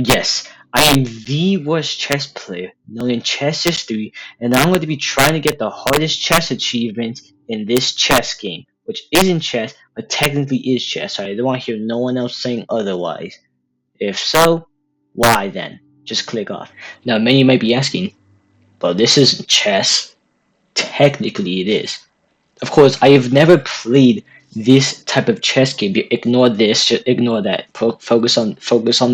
Yes, I am the worst chess player known in chess history, and I'm going to be trying to get the hardest chess achievement in this chess game, which isn't chess, but technically is chess. So I don't want to hear no one else saying otherwise. If so, why then? Just click off. Now, many might be asking, well, this isn't chess. Technically, it is. Of course, I have never played this type of chess game. You ignore this, just ignore that. Focus on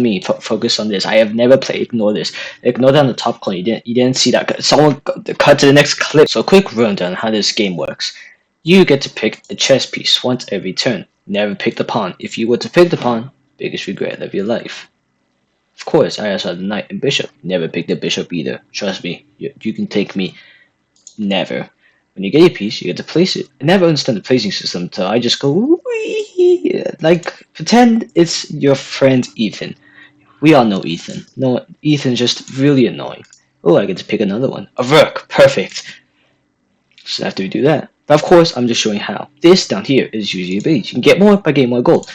me. Focus on this. I have never played. Ignore this. Ignore that on the top corner. You didn't see that. Someone cut to the next clip. So, a quick rundown on how this game works. You get to pick a chess piece once every turn. Never pick the pawn. If you were to pick the pawn, biggest regret of your life. Of course, I also have the knight and bishop. Never pick the bishop either. Trust me. You can take me. Never. When you get your piece, you get to place it. I never understand the placing system, so I just go, wee, like, pretend it's your friend Ethan. We all know Ethan. No, Ethan's just really annoying. Oh, I get to pick another one. A rook, perfect. So after we do that, but of course, I'm just showing how. This down here is usually a base. You can get more by getting more gold.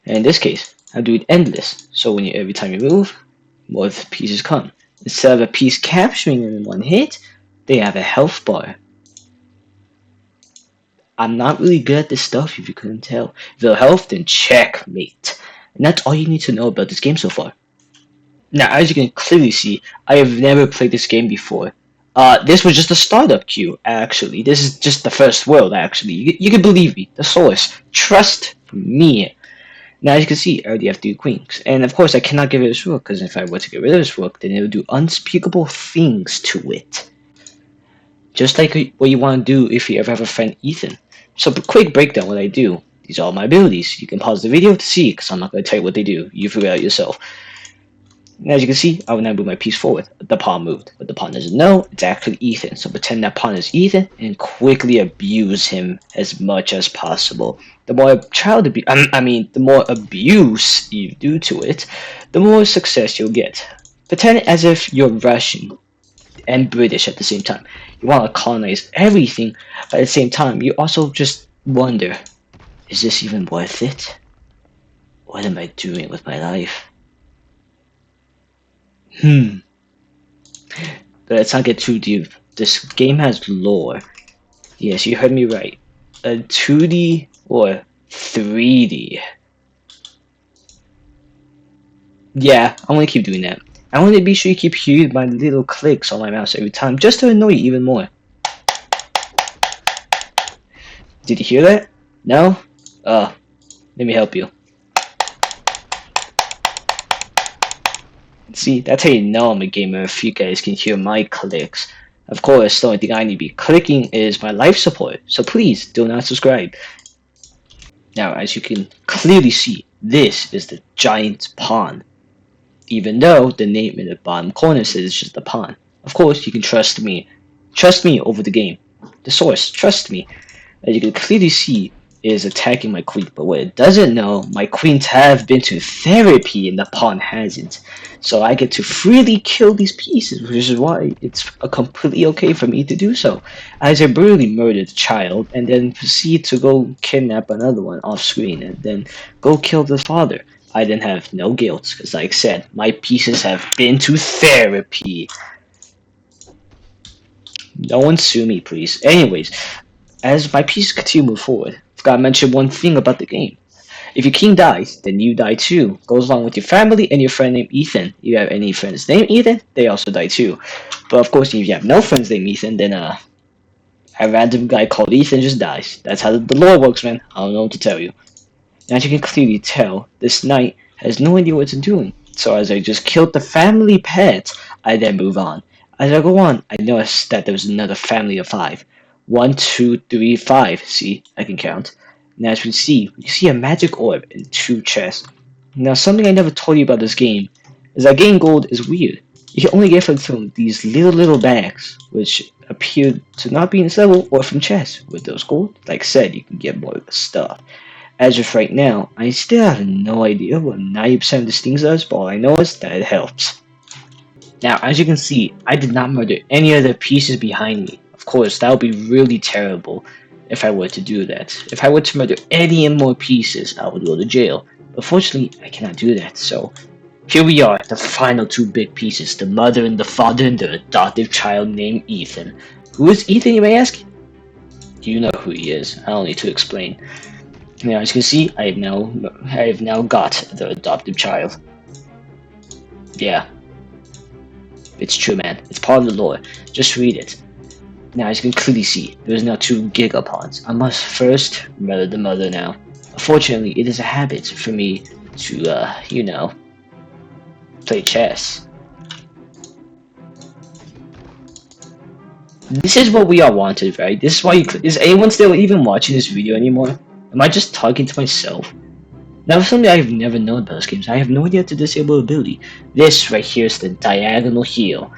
And in this case, I do it endless. So when every time you move, more pieces come. Instead of a piece capturing them in one hit, they have a health bar. I'm not really good at this stuff if you couldn't tell. The health, then checkmate. And that's all you need to know about this game so far. Now, as you can clearly see, I have never played this game before. This was just a startup queue, actually. This is just the first world, actually. You can believe me. The source. Trust me. Now, as you can see, I already have 3 queens. And of course, I cannot get rid of this rook, because if I were to get rid of this rook, then it would do unspeakable things to it. Just like what you want to do if you ever have a friend Ethan. So, a quick breakdown what I do. These are all my abilities. You can pause the video to see, because I'm not going to tell you what they do. You figure it out yourself. And as you can see, I will now move my piece forward. The pawn moved. But the pawn doesn't know, it's actually Ethan. So pretend that pawn is Ethan and quickly abuse him as much as possible. The more the more abuse you do to it, the more success you'll get. Pretend as if you're Russian and British at the same time. You want to colonize everything, but at the same time, you also just wonder, is this even worth it? What am I doing with my life? But let's not get too deep. This game has lore. Yes, you heard me right. A 2D or 3D. Yeah, I'm gonna keep doing that. I want to be sure you keep hearing my little clicks on my mouse every time, just to annoy you even more. Did you hear that? No? Let me help you. See, that's how you know I'm a gamer if you guys can hear my clicks. Of course, the only thing I need to be clicking is my life support, so please do not subscribe. Now, as you can clearly see, this is the giant pawn. Even though the name in the bottom corner says it's just a pawn. Of course, you can trust me. Trust me over the game. The source, trust me. As you can clearly see, is attacking my queen, but what it doesn't know, my queens have been to therapy and the pawn hasn't. So I get to freely kill these pieces, which is why it's completely okay for me to do so. As I brutally murdered the child and then proceed to go kidnap another one off screen and then go kill the father. I then have no guilt, because like I said, my pieces have been to therapy. No one sue me, please. Anyways, as my pieces continue to move forward, I've got to mention one thing about the game. If your king dies, then you die too. Goes along with your family and your friend named Ethan. If you have any friends named Ethan, they also die too. But of course, if you have no friends named Ethan, then a random guy called Ethan just dies. That's how the lore works, man. I don't know what to tell you. As you can clearly tell, this knight has no idea what it's doing. So as I just killed the family pet, I then move on. As I go on, I noticed that there was another family of 5. 1, 2, 3, 5. See, I can count. And as we see a magic orb in 2 chests. Now, something I never told you about this game is that getting gold is weird. You can only get from these little bags, which appear to not be in this level, or from chests. With those gold, like I said, you can get more stuff. As of right now, I still have no idea what 90% of this thing does, but all I know is that it helps. Now, as you can see, I did not murder any of the pieces behind me. Of course, that would be really terrible if I were to do that. If I were to murder any more pieces, I would go to jail. But fortunately, I cannot do that, so Here we are, the final two big pieces, the mother and the father and their adoptive child named Ethan. Who is Ethan, you may ask? You know who he is, I don't need to explain. Now, as you can see, I have now got the adoptive child. Yeah, it's true, man. It's part of the lore. Just read it. Now, as you can clearly see, there is now two Gigapons. I must first murder the mother now. Unfortunately, it is a habit for me to, play chess. This is what we are wanted, right? This is why is anyone still even watching this video anymore? Am I just talking to myself? Now, something I've never known about this game. I have no idea how to disable ability. This right here is the diagonal heal.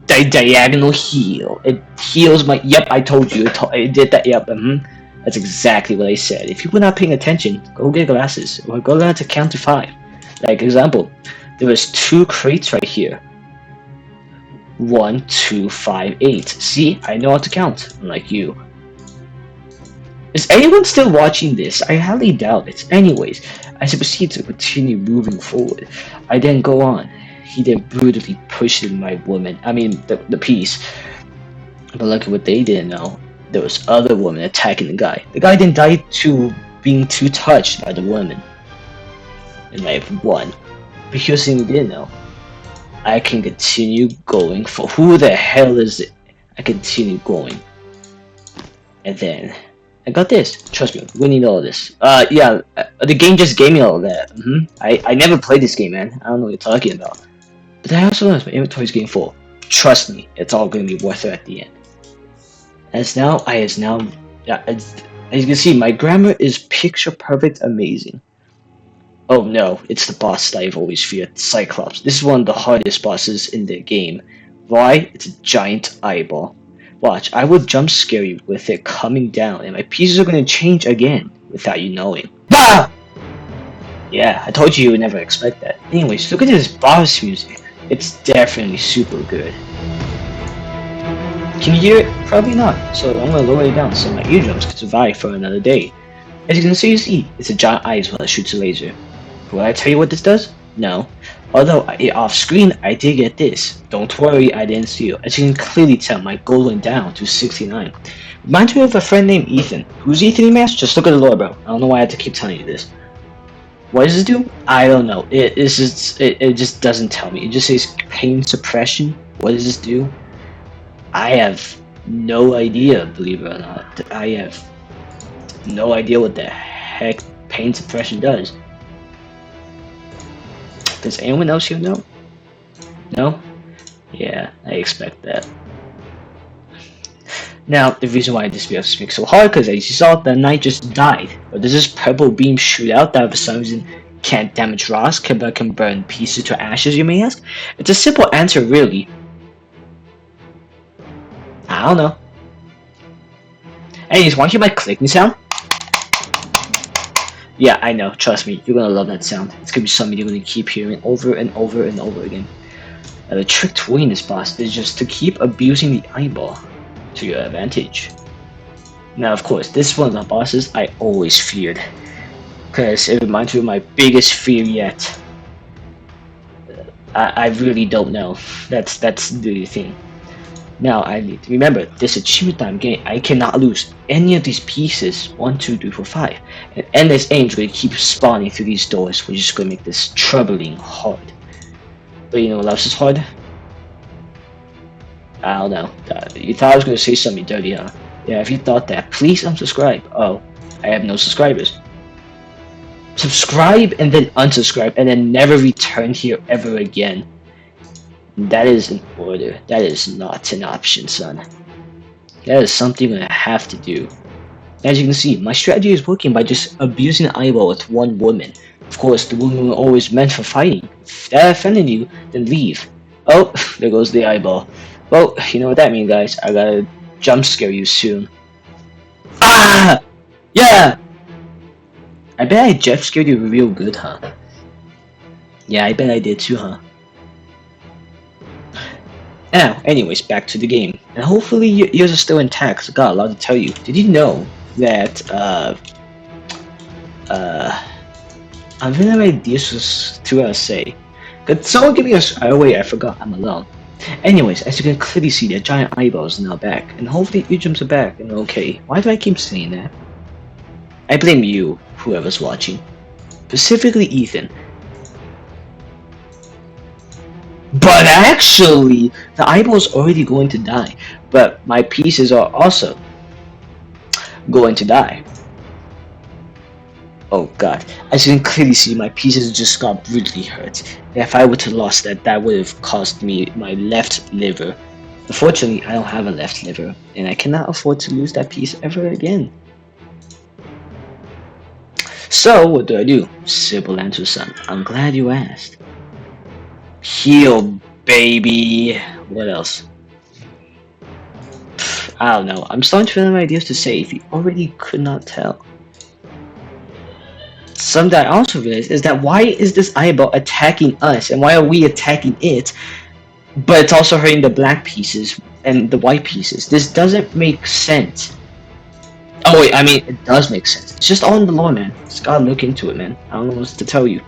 Diagonal heal. It heals my. Yep, I told you. It did that. Yep. That's exactly what I said. If you were not paying attention, go get glasses or go learn to count to 5. Like example, there was 2 crates right here. 1, 2, 5, 8. See, I know how to count, unlike you. Is anyone still watching this? I highly doubt it. Anyways, as I proceed to continue moving forward, I then go on. He then brutally pushes my woman, the piece. But look at what they didn't know. There was other women attacking the guy. The guy then died to being too touched by the woman. And I have won. But here's the thing you didn't know. I can continue going for who the hell is it? I continue going. And then I got this. Trust me, we need all this. The game just gave me all that. I never played this game, man. I don't know what you're talking about. But I also noticed my inventory's getting full. Trust me, it's all gonna be worth it at the end. As you can see, my grammar is picture perfect amazing. Oh no, it's the boss that I've always feared, Cyclops. This is one of the hardest bosses in the game. Why? It's a giant eyeball. Watch, I will jump scare you with it coming down, and my pieces are going to change again without you knowing. Bah! Yeah, I told you you would never expect that. Anyways, look at this boss music. It's definitely super good. Can you hear it? Probably not, so I'm going to lower it down so my eardrums can survive for another day. As you can see, it's a giant eyes while it shoots a laser. Will I tell you what this does? No. Although off screen, I did get this. Don't worry, I didn't steal. As you can clearly tell, my gold went down to 69. Reminds me of a friend named Ethan. Who's Ethan, you may ask? Just look at the lore, bro. I don't know why I have to keep telling you this. What does this do? I don't know. It just doesn't tell me. It just says pain suppression. What does this do? I have no idea, believe it or not. I have no idea what the heck pain suppression does. Does anyone else here know? No? Yeah, I expect that. Now, the reason why this video makes so hard, because as you saw, the knight just died. But does this purple beam shoot out that for some reason can't damage rocks, but can burn pieces to ashes, you may ask? It's a simple answer, really. I don't know. Anyways, want to hear my clicking sound? Yeah, I know. Trust me, you're gonna love that sound. It's gonna be something you're gonna keep hearing over and over and over again. The trick to winning this boss is just to keep abusing the eyeball to your advantage. Now, of course, this is one of the bosses I always feared, because it reminds me of my biggest fear yet. I really don't know. That's the thing. Now I need to remember this achievement that I'm getting. I cannot lose any of these pieces. 1, 2, 3, 4, 5. And endless aim is going to keep spawning through these doors, which is going to make this troubling hard. But you know what else is hard? I don't know. You thought I was going to say something dirty, huh? Yeah, if you thought that, please unsubscribe. Oh, I have no subscribers. Subscribe and then unsubscribe and then never return here ever again. That is an order. That is not an option, son. That is something I have to do. As you can see, my strategy is working by just abusing the eyeball with one woman. Of course, the women were always meant for fighting. If that offended you, then leave. Oh, there goes the eyeball. Well, you know what that means, guys. I gotta jump scare you soon. Ah! Yeah! I bet I jump scared you real good, huh? Yeah, I bet I did too, huh? Now, anyways, back to the game. And hopefully yours are still intact, 'cause I got a lot to tell you. Did you know that, I'm running out of ideas to say. Could someone give me a? Oh wait, I forgot. I'm alone. Anyways, as you can clearly see, the giant eyeballs are now back, and hopefully eardrums are back and okay. Why do I keep saying that? I blame you, whoever's watching. Specifically Ethan. But actually, the eyeball's already going to die. But my pieces are also going to die. Oh god. As you can clearly see, my pieces just got brutally hurt. If I were to lost that, that would have cost me my left liver. Unfortunately, I don't have a left liver, and I cannot afford to lose that piece ever again. So, what do? Simple answer, son. I'm glad you asked. Heal, baby. What else? I don't know. I'm starting to run out of ideas to say if you already could not tell. Something I also realized is that why is this eyeball attacking us and why are we attacking it? But it's also hurting the black pieces and the white pieces. This doesn't make sense. Oh wait, I mean, it does make sense. It's just all in the lore, man. Just gotta look into it, man. I don't know what to tell you.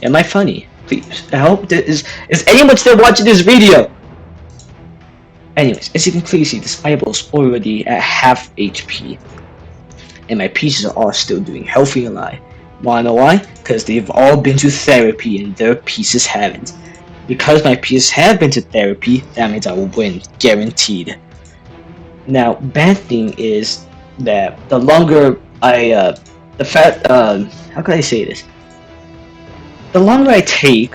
Am I funny? Please, I hope is anyone still watching this video? Anyways, as you can clearly see, this eyeball's already at half HP. And my pieces are all still doing healthy and alive. Wanna know why? Because they've all been to therapy and their pieces haven't. Because my pieces have been to therapy, that means I will win, guaranteed. Now, bad thing is that the longer I, how can I say this? The longer I take,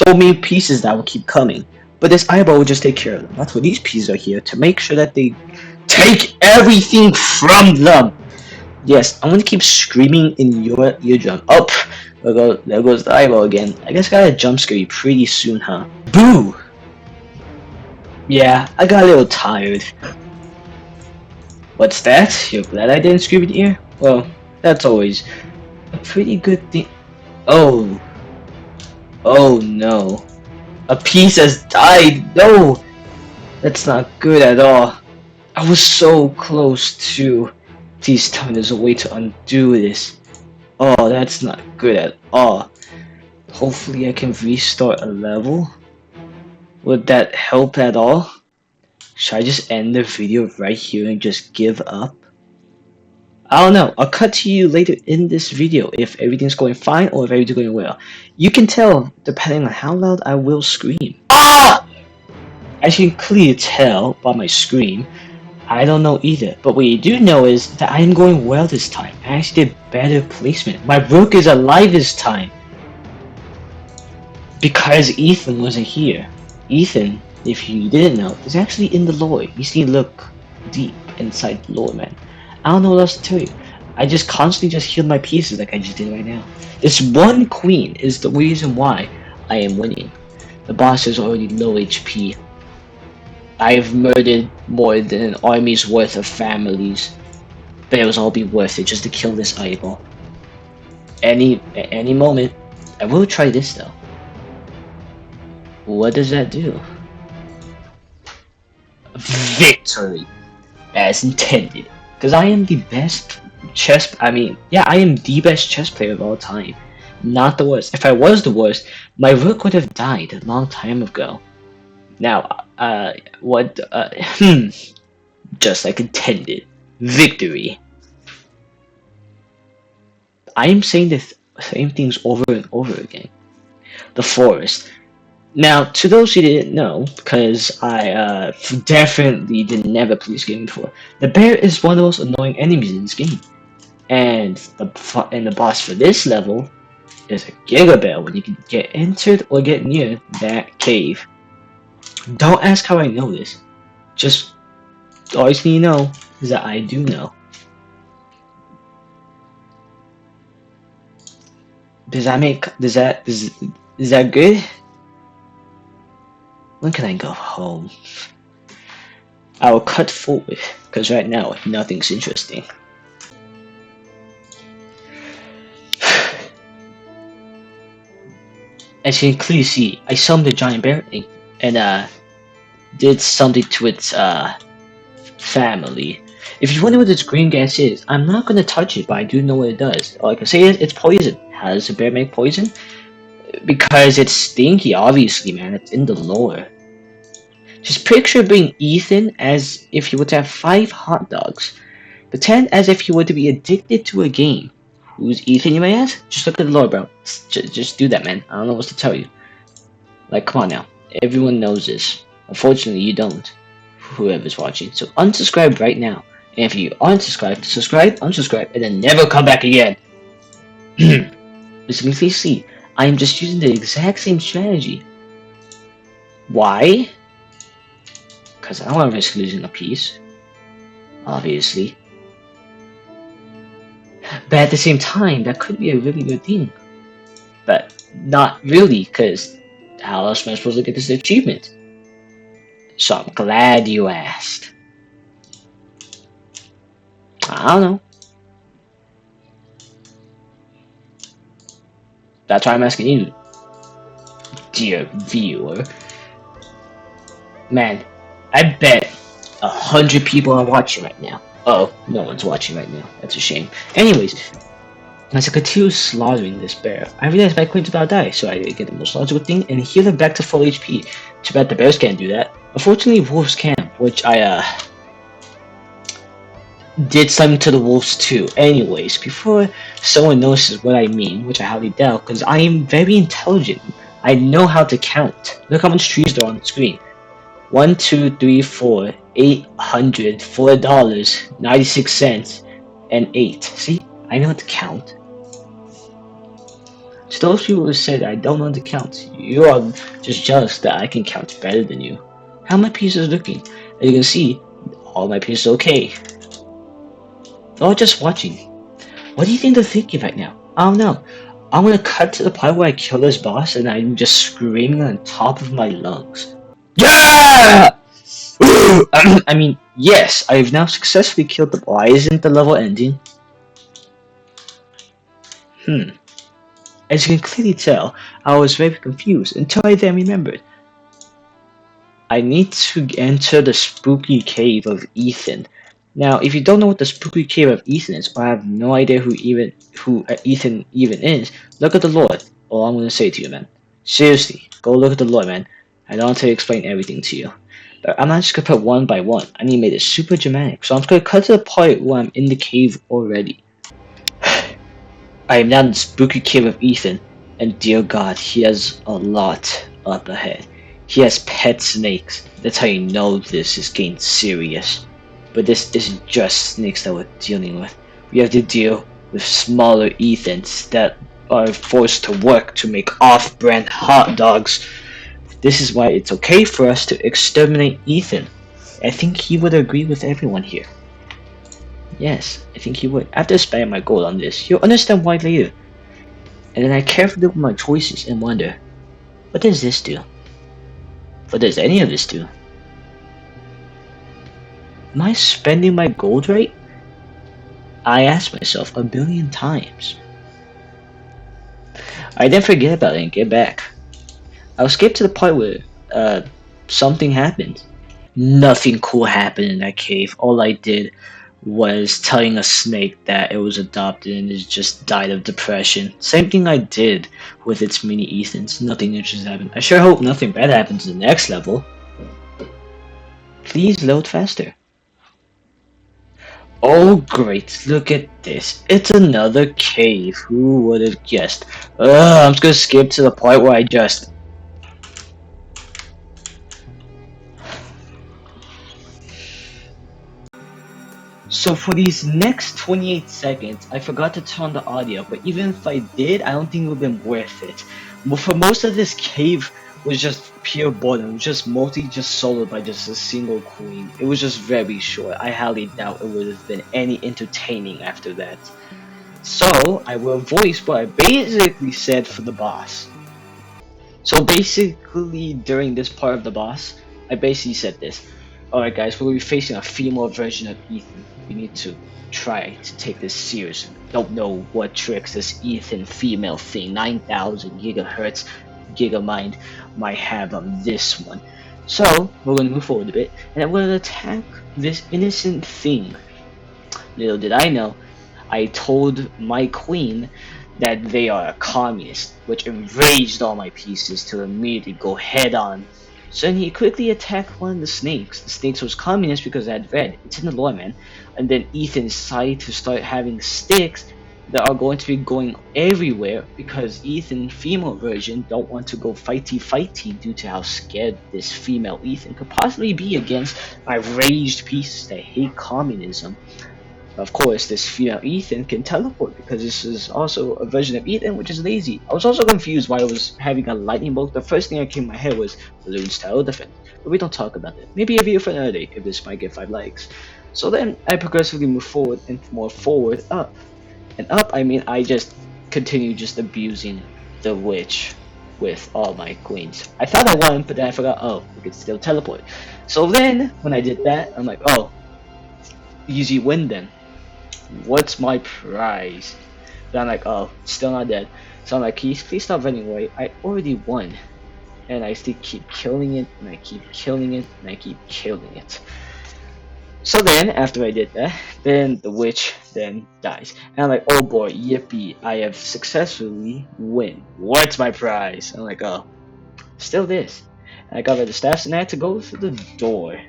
the more pieces that will keep coming. But this eyeball will just take care of them. That's why these pieces are here, to make sure that they take everything from them. Yes, I'm gonna keep screaming in your eardrum. Oh, there goes the eyeball again. I guess I gotta jump scare you pretty soon, huh? Boo! Yeah, I got a little tired. What's that? You're glad I didn't scream in your ear? Well, that's always a pretty good thing. Oh. Oh no. A piece has died! No! That's not good at all. I was so close to... Please tell me there's a way to undo this. Oh, that's not good at all. Hopefully I can restart a level. Would that help at all? Should I just end the video right here and just give up? I don't know. I'll cut to you later in this video if everything's going fine or if everything's going well. You can tell depending on how loud I will scream. Ah! As you can clearly tell by my scream, I don't know either. But what you do know is that I am going well this time. I actually did better placement. My rook is alive this time. Because Ethan wasn't here. Ethan, if you didn't know, is actually in the lore. You see, look deep inside the lore, man. I don't know what else to tell you. I just constantly just healed my pieces like I just did right now. This one queen is the reason why I am winning. The boss is already low HP. I've murdered more than an army's worth of families. But it was all be worth it just to kill this eyeball. At any moment. I will try this though. What does that do? Victory! As intended. Because I am the best I am the best chess player of all time. Not the worst. If I was the worst, my rook would have died a long time ago. Now, just like intended. Victory. I am saying the same things over and over again. The forest. Now, to those who didn't know, because I definitely did never play this game before, the bear is one of the most annoying enemies in this game. And the boss for this level is a Giga Bear when you can get entered or get near that cave. Don't ask how I know this. Just all you need to know is that I do know. Is that good? When can I go home? I will cut forward, because right now nothing's interesting. As you can clearly see, I summoned a giant bear and did something to its family. If you wonder what this green gas is, I'm not gonna touch it, but I do know what it does. All I can say is it's poison. How does a bear make poison? Because it's stinky, obviously, man. It's in the lore. Just picture being Ethan as if you were to have 5 hot dogs. Pretend as if you were to be addicted to a game. Who's Ethan, you may ask? Just look at the lore, bro. Just do that, man. I don't know what to tell you. Like, come on now. Everyone knows this. Unfortunately, you don't. Whoever's watching. So unsubscribe right now. And if you aren't subscribed, subscribe, unsubscribe, and then never come back again. As you can see, I am just using the exact same strategy. Why? Because I don't want to risk losing a piece. Obviously. But at the same time, that could be a really good thing. But not really, because how else am I supposed to get this achievement? So I'm glad you asked. I don't know. That's why I'm asking you, dear viewer. Man, I bet 100 people are watching right now. Oh, no one's watching right now. That's a shame. Anyways, as I continue slaughtering this bear, I realized my queen's about to die, so I get the most logical thing and heal her back to full HP. Too bad the bears can't do that. Unfortunately, wolves can, which I did something to the wolves too. Anyways, before someone notices what I mean, which I highly doubt, because I am very intelligent. I know how to count. Look how much trees there are on the screen. 1, 2, 3, 4, $804, 96 cents, and 8. See, I know how to count. To those people who said I don't know how to count, you are just jealous that I can count better than you. How are my pieces looking? As you can see, all my pieces are okay. They're all just watching. What do you think they're thinking right now? I don't know. I'm gonna cut to the part where I kill this boss and I'm just screaming on top of my lungs. Yeah! I mean, yes, I've now successfully killed the. Why isn't the level ending? As you can clearly tell, I was very confused until I then remembered. I need to enter the spooky cave of Ethan. Now, if you don't know what the spooky cave of Ethan is, or have no idea who Ethan even is, look at the Lord. All I'm gonna say to you, man. Seriously, go look at the Lord, man. I don't want to explain everything to you. But I'm not just gonna put one by one. I need to make it super dramatic. So I'm just gonna cut to the part where I'm in the cave already. I am now in the spooky cave of Ethan, and dear God, he has a lot up ahead. He has pet snakes. That's how you know this is getting serious. But this isn't just snakes that we're dealing with. We have to deal with smaller Ethans that are forced to work to make off-brand hot dogs. This is why it's okay for us to exterminate Ethan. I think he would agree with everyone here. Yes, I think he would. After spending my gold on this, you'll understand why later. And then I carefully look at my choices and wonder, what does this do? What does any of this do? Am I spending my gold right? I ask myself a billion times. I then forget about it and get back. I'll skip to the part where something happened. Nothing cool happened in that cave. All I did was telling a snake that it was adopted and it just died of depression. Same thing I did with its mini Ethans. Nothing interesting happened. I sure hope nothing bad happens in the next level. Please load faster. Oh great, look at this. It's another cave. Who would have guessed? I'm just gonna skip to the part where I just... So for these next 28 seconds, I forgot to turn on the audio, but even if I did, I don't think it would have been worth it. But for most of this cave was just pure boredom. It was just just soloed by just a single queen. It was just very short. I highly doubt it would have been any entertaining after that. So I will voice what I basically said for the boss. So basically during this part of the boss, I basically said this. Alright guys, we'll be facing a female version of Ethan. We need to try to take this seriously. Don't know what tricks this Ethan female thing, 9000 gigahertz gigamind, might have on this one. So we're going to move forward a bit, and I'm going to attack this innocent thing. Little did I know, I told my queen that they are a communist, which enraged all my pieces to immediately go head on. So then he quickly attacked one of the snakes. The snakes was communist because I had read. It's in the lore, man. And then Ethan decided to start having sticks that are going to be going everywhere because Ethan, female version, don't want to go fighty due to how scared this female Ethan could possibly be against my raged pieces that hate communism. Of course, this female Ethan can teleport because this is also a version of Ethan which is lazy. I was also confused why I was having a lightning bolt. The first thing that came in my head was balloon style defense, but we don't talk about that. Maybe a video for another day if this might get 5 likes. So then I progressively move forward and more forward up. And up, I mean I just continue just abusing the witch with all my queens. I thought I won, but then I forgot, oh, we could still teleport. So then, when I did that, I'm like, oh, easy win then. What's my prize? Then I'm like, oh, still not dead. So I'm like, please stop running away. I already won. And I still keep killing it, and I keep killing it, and I keep killing it. So then, after I did that, then the witch then dies. And I'm like, oh boy, yippee, I have successfully win. What's my prize? I'm like, oh, still this. And I got rid of the staffs, and I had to go through the door.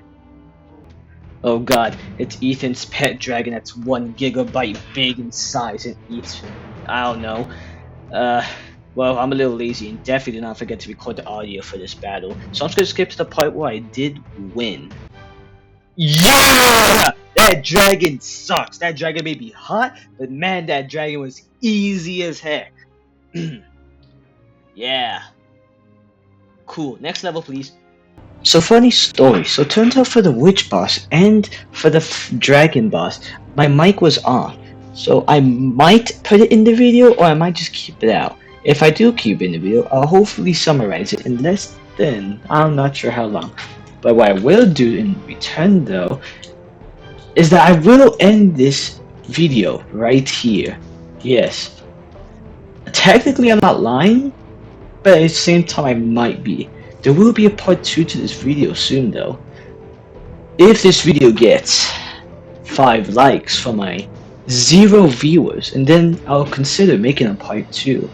Oh god, it's Ethan's pet dragon that's 1 gigabyte big in size and eats, I don't know. Well, I'm a little lazy and definitely did not forget to record the audio for this battle. So I'm just gonna skip to the part where I did win. Yeah! That dragon sucks. That dragon may be hot, but man, that dragon was easy as heck. Yeah. Cool, next level please. So funny story, so it turns out for the witch boss and for the dragon boss, my mic was off. So I might put it in the video or I might just keep it out. If I do keep it in the video, I'll hopefully summarize it in less than, I'm not sure how long. But what I will do in return though, is that I will end this video right here. Yes. Technically I'm not lying, but at the same time I might be. There will be a part 2 to this video soon though. If this video gets 5 likes from my 0 viewers, and then I'll consider making a part 2.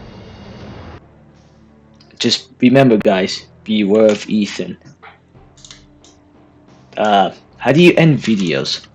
Just remember guys, beware of Ethan. How do you end videos?